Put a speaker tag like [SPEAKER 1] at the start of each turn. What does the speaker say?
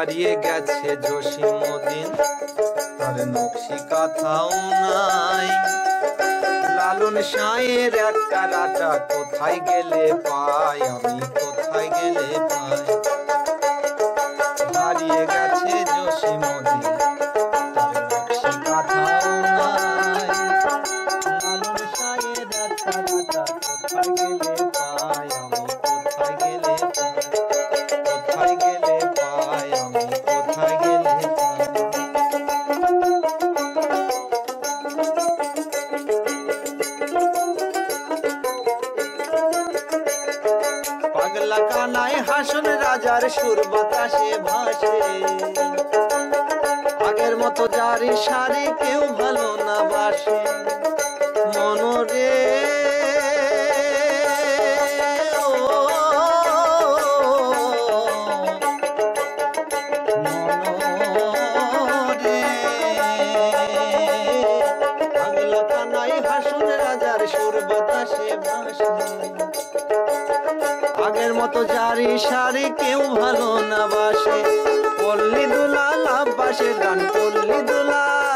[SPEAKER 1] হারিয়ে গেছে জসীমউদ্দিন, তার নকশি কথাও নাই। লালন শাহের একটা রাটা কোথায় গেলে পাই, আমি কোথায় গেলে পাই। হারিয়ে গেছে জসীমউদ্দিন, তার নকশি কথাও নাই। লালন শাহের একটা রাটা কোথায় গেলে পাই, আমি কোথায় গেলে পাই। কোথায় গেলে পাই, আমি কোথায় গেলে পাই। পাগলা কানাই হাসন রাজার সুর বাতাসে ভাসে, আগের মতো জারি সারি কেউ ভালো না বাসে। মনরে পাগলা কানাই হাসন রাজার সুর বাতাসে ভাসে, আগের মতো জারি সারি কেউ ভালো না বাসে। পল্লী দুলাল আব্বাসের গান, পল্লী দুলাল